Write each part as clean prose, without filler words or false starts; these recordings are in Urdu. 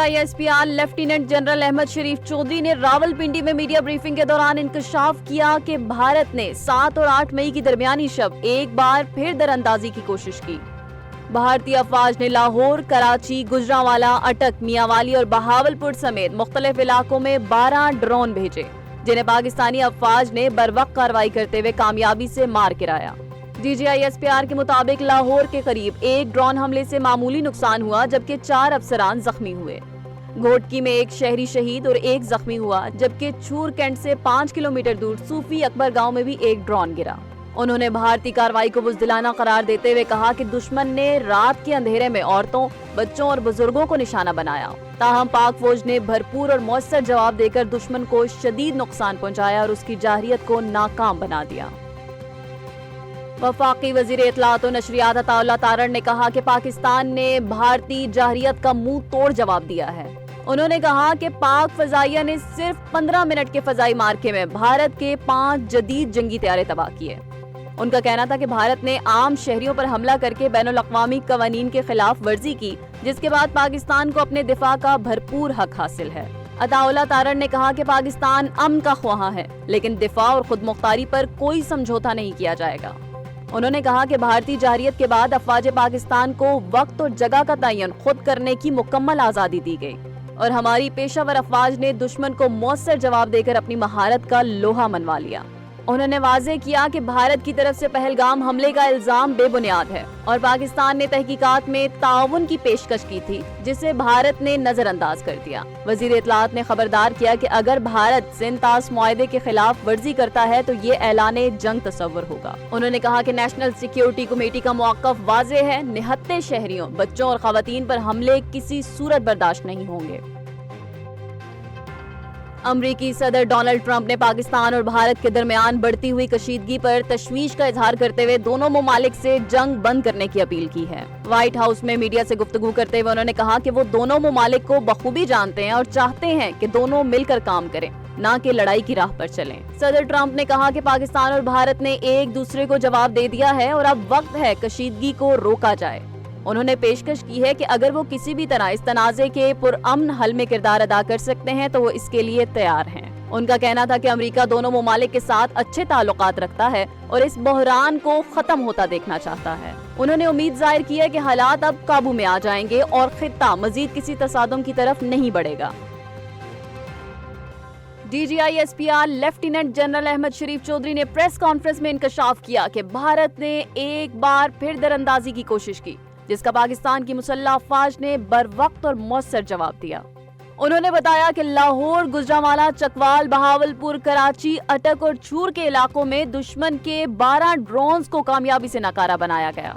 DGISPR لیفٹیننٹ جنرل احمد شریف چودھری نے راولپنڈی میں میڈیا بریفنگ کے دوران انکشاف کیا کہ بھارت نے 7 اور 8 مئی کی درمیانی شب ایک بار پھر دراندازی کی کوشش کی۔ بھارتی افواج نے لاہور، کراچی، گجرانوالہ، اٹک، میاوالی اور بہاولپور سمیت مختلف علاقوں میں 12 ڈرون بھیجے، جنہیں پاکستانی افواج نے بروقت کارروائی کرتے ہوئے کامیابی سے مار گرایا۔ DGISPR کے مطابق لاہور کے قریب ایک ڈرون حملے سے معمولی نقصان ہوا جبکہ 4 افسران زخمی ہوئے۔ گھوٹکی میں ایک شہری شہید اور ایک زخمی ہوا جبکہ چھور کینٹ سے 5 کلومیٹر دور صوفی اکبر گاؤں میں بھی ایک ڈرون گرا۔ انہوں نے بھارتی کارروائی کو بزدلانہ قرار دیتے ہوئے کہا کہ دشمن نے رات کے اندھیرے میں عورتوں، بچوں اور بزرگوں کو نشانہ بنایا، تاہم پاک فوج نے بھرپور اور مؤثر جواب دے کر دشمن کو شدید نقصان پہنچایا اور اس کی جارحیت کو ناکام بنا دیا۔ وفاقی وزیر اطلاعات و نشریات عطا اللہ تارڑ نے کہا کہ پاکستان نے بھارتی جارحیت کا منہ توڑ جواب دیا ہے۔ انہوں نے کہا کہ پاک فضائیہ نے صرف 15 منٹ کے فضائی مارکے میں بھارت کے 5 جدید جنگی طیارے تباہ کیے۔ ان کا کہنا تھا کہ بھارت نے عام شہریوں پر حملہ کر کے بین الاقوامی قوانین کے خلاف ورزی کی، جس کے بعد پاکستان کو اپنے دفاع کا بھرپور حق حاصل ہے۔ عطا اللہ تارڑ نے کہا کہ پاکستان امن کا خواہاں ہے، لیکن دفاع اور خود مختاری پر کوئی سمجھوتا نہیں کیا جائے گا۔ انہوں نے کہا کہ بھارتی جارحیت کے بعد افواج پاکستان کو وقت اور جگہ کا تعین خود کرنے کی مکمل آزادی دی گئی اور ہماری پیشہ ور افواج نے دشمن کو مؤثر جواب دے کر اپنی مہارت کا لوہا منوا لیا۔ انہوں نے واضح کیا کہ بھارت کی طرف سے پہلگام حملے کا الزام بے بنیاد ہے اور پاکستان نے تحقیقات میں تعاون کی پیشکش کی تھی، جسے بھارت نے نظر انداز کر دیا۔ وزیر اطلاعات نے خبردار کیا کہ اگر بھارت سنتاس معاہدے کے خلاف ورزی کرتا ہے تو یہ اعلان جنگ تصور ہوگا۔ انہوں نے کہا کہ نیشنل سیکیورٹی کمیٹی کا موقف واضح ہے، نہتے شہریوں، بچوں اور خواتین پر حملے کسی صورت برداشت نہیں ہوں گے۔ امریکی صدر ڈونلڈ ٹرمپ نے پاکستان اور بھارت کے درمیان بڑھتی ہوئی کشیدگی پر تشویش کا اظہار کرتے ہوئے دونوں ممالک سے جنگ بند کرنے کی اپیل کی ہے۔ وائٹ ہاؤس میں میڈیا سے گفتگو کرتے ہوئے انہوں نے کہا کہ وہ دونوں ممالک کو بخوبی جانتے ہیں اور چاہتے ہیں کہ دونوں مل کر کام کریں، نہ کہ لڑائی کی راہ پر چلیں۔ صدر ٹرمپ نے کہا کہ پاکستان اور بھارت نے ایک دوسرے کو جواب دے دیا ہے اور اب وقت ہے کشیدگی کو روکا جائے۔ انہوں نے پیشکش کی ہے کہ اگر وہ کسی بھی طرح اس تنازع کے پرامن حل میں کردار ادا کر سکتے ہیں تو وہ اس کے لیے تیار ہیں۔ ان کا کہنا تھا کہ امریکہ دونوں ممالک کے ساتھ اچھے تعلقات رکھتا ہے اور اس بحران کو ختم ہوتا دیکھنا چاہتا ہے۔ انہوں نے امید ظاہر کی ہے کہ حالات اب قابو میں آ جائیں گے اور خطہ مزید کسی تصادم کی طرف نہیں بڑھے گا۔ DGISPR لیفٹیننٹ جنرل احمد شریف چودھری نے پریس کانفرنس میں انکشاف کیا کہ بھارت نے ایک بار پھر دراندازی کی کوشش کی، جس کا پاکستان کی مسلح افواج نے بروقت اور مؤثر جواب دیا۔ انہوں نے بتایا کہ لاہور، گجرانوالہ، چکوال، بہاولپور، کراچی، اٹک اور چھور کے علاقوں میں دشمن کے 12 ڈرونز کو کامیابی سے ناکارہ بنایا گیا۔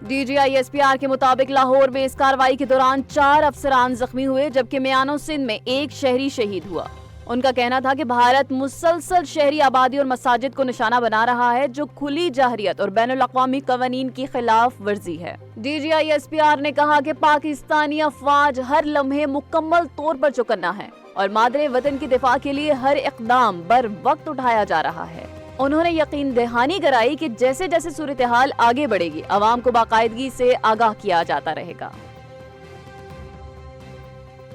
DGISPR کے مطابق لاہور میں اس کارروائی کے دوران 4 افسران زخمی ہوئے جبکہ میانو سندھ میں ایک شہری شہید ہوا۔ ان کا کہنا تھا کہ بھارت مسلسل شہری آبادی اور مساجد کو نشانہ بنا رہا ہے، جو کھلی جارحیت اور بین الاقوامی قوانین کی خلاف ورزی ہے۔ DGISPR نے کہا کہ پاکستانی افواج ہر لمحے مکمل طور پر چوکنا ہے اور مادر وطن کی دفاع کے لیے ہر اقدام بر وقت اٹھایا جا رہا ہے۔ انہوں نے یقین دہانی کرائی کہ جیسے جیسے صورتحال آگے بڑھے گی، عوام کو باقاعدگی سے آگاہ کیا جاتا رہے گا۔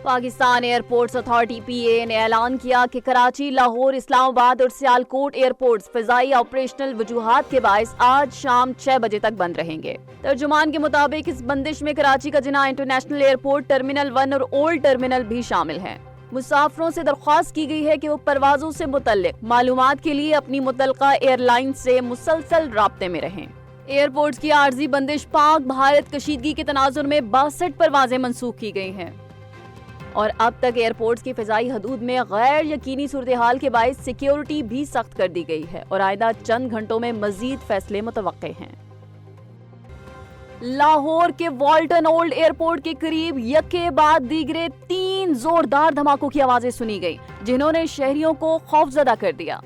پاکستان ایئرپورٹس اتھارٹی PA نے اعلان کیا کہ کراچی، لاہور، اسلام آباد اور سیالکوٹ ایئرپورٹس فضائی آپریشنل وجوہات کے باعث آج شام 6 بجے تک بند رہیں گے۔ ترجمان کے مطابق اس بندش میں کراچی کا جناح انٹرنیشنل ایئرپورٹ، ٹرمینل 1 اور اولڈ ٹرمینل بھی شامل ہیں۔ مسافروں سے درخواست کی گئی ہے کہ وہ پروازوں سے متعلق معلومات کے لیے اپنی متعلقہ ایئر لائن سے مسلسل رابطے میں رہیں۔ ایئرپورٹس کی عارضی بندش پاک بھارت کشیدگی کے تناظر میں 62 پروازیں منسوخ کی گئی ہیں اور اب تک ایئرپورٹس کی فضائی حدود میں غیر یقینی صورتحال کے باعث سیکیورٹی بھی سخت کر دی گئی ہے اور آئندہ چند گھنٹوں میں مزید فیصلے متوقع ہیں۔ لاہور کے والٹن اولڈ ایئرپورٹ کے قریب یکے بعد دیگرے 3 زوردار دھماکوں کی آوازیں سنی گئی، جنہوں نے شہریوں کو خوفزدہ کر دیا۔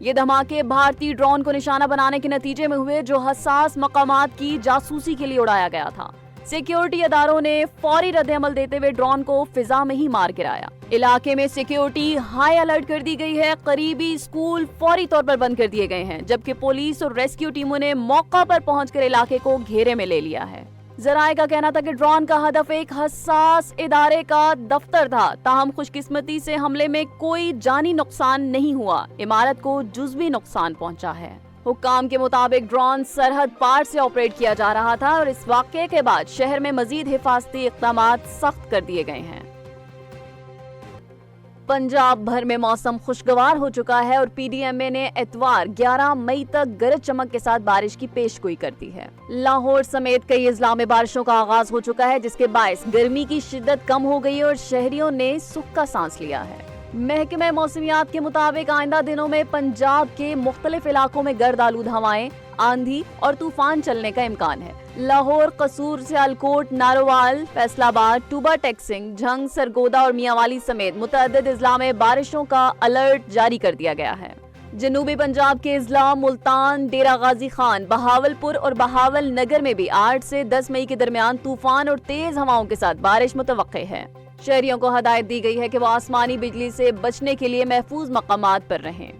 یہ دھماکے بھارتی ڈرون کو نشانہ بنانے کے نتیجے میں ہوئے جو حساس مقامات کی جاسوسی کے لیے اڑایا گیا تھا۔ سیکیورٹی اداروں نے فوری رد عمل دیتے ہوئے ڈرون کو فضا میں ہی مار گرایا۔ علاقے میں سیکیورٹی ہائی الرٹ کر دی گئی ہے، قریبی اسکول فوری طور پر بند کر دیے گئے ہیں، جبکہ پولیس اور ریسکیو ٹیموں نے موقع پر پہنچ کر علاقے کو گھیرے میں لے لیا ہے۔ ذرائع کا کہنا تھا کہ ڈرون کا ہدف ایک حساس ادارے کا دفتر تھا، تاہم خوش قسمتی سے حملے میں کوئی جانی نقصان نہیں ہوا، عمارت کو جزوی نقصان پہنچا ہے۔ حکام کے مطابق ڈرون سرحد پار سے آپریٹ کیا جا رہا تھا اور اس واقعے کے بعد شہر میں مزید حفاظتی اقدامات سخت کر دیے گئے ہیں۔ پنجاب بھر میں موسم خوشگوار ہو چکا ہے اور پی ڈی ایم اے نے اتوار 11 مئی تک گرج چمک کے ساتھ بارش کی پیش گوئی کر دی ہے۔ لاہور سمیت کئی اضلاع میں بارشوں کا آغاز ہو چکا ہے، جس کے باعث گرمی کی شدت کم ہو گئی اور شہریوں نے سکھ کا سانس لیا ہے۔ محکمہ موسمیات کے مطابق آئندہ دنوں میں پنجاب کے مختلف علاقوں میں گرد آلود ہوائیں، آندھی اور طوفان چلنے کا امکان ہے۔ لاہور، قصور، سیالکوٹ، ناروال، فیصل آباد، ٹوبا ٹیکسنگ، جھنگ، سرگودا اور میانوالی سمیت متعدد اضلاع میں بارشوں کا الرٹ جاری کر دیا گیا ہے۔ جنوبی پنجاب کے اضلاع ملتان، ڈیرہ غازی خان، بہاول پور اور بہاول نگر میں بھی 8 سے 10 مئی کے درمیان طوفان اور تیز ہواؤں کے ساتھ بارش متوقع ہے۔ شہریوں کو ہدایت دی گئی ہے کہ وہ آسمانی بجلی سے بچنے کے لیے محفوظ مقامات پر رہیں۔